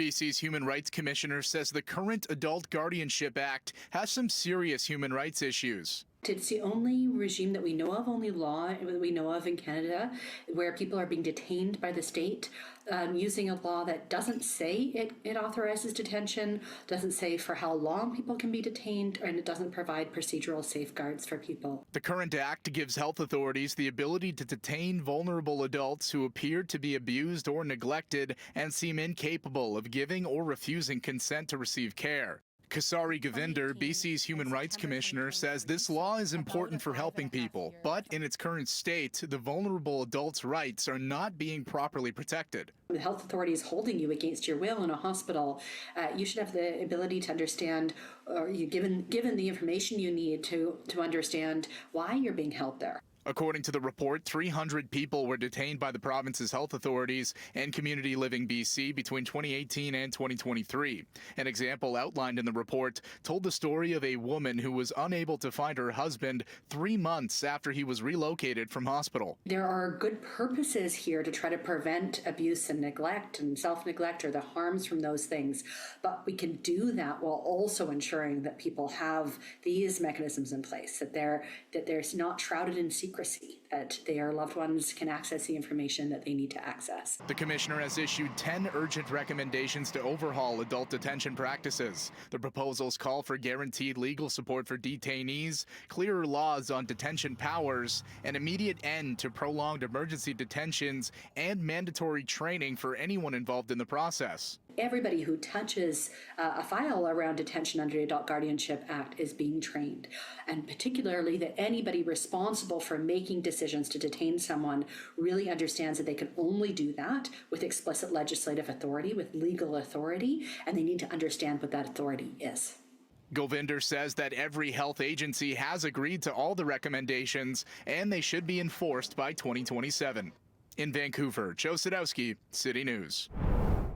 BC's Human Rights Commissioner says the current Adult Guardianship Act has some serious human rights issues. It's the only regime that we know of, only law that we know of in Canada, where people are being detained by the state using a law that doesn't say it authorizes detention, doesn't say for how long people can be detained, and it doesn't provide procedural safeguards for people. The current act gives health authorities the ability to detain vulnerable adults who appear to be abused or neglected and seem incapable of giving or refusing consent to receive care. Kasari Govinder, BC's Human Rights Commissioner, says this law is important for helping people, but in its current state, the vulnerable adults' rights are not being properly protected. The health authority is holding you against your will in a hospital. You should have the ability to understand, or given the information you need to understand why you're being held there. According to the report, 300 people were detained by the province's health authorities and Community Living BC between 2018 and 2023. An example outlined in the report told the story of a woman who was unable to find her husband 3 months after he was relocated from hospital. There are good purposes here to try to prevent abuse and neglect and self-neglect or the harms from those things, but we can do that while also ensuring that people have these mechanisms in place, that they're not shrouded in secrecy, that their loved ones can access the information that they need to access. The Commissioner has issued 10 urgent recommendations to overhaul adult detention practices. The proposals call for guaranteed legal support for detainees, clearer laws on detention powers, an immediate end to prolonged emergency detentions, and mandatory training for anyone involved in the process. Everybody who touches a file around detention under the Adult Guardianship Act is being trained, and particularly that anybody responsible for making decisions to detain someone really understands that they can only do that with explicit legislative authority, with legal authority, and they need to understand what that authority is. Govinder says that every health agency has agreed to all the recommendations, and they should be enforced by 2027. In Vancouver, Sadowski, City News.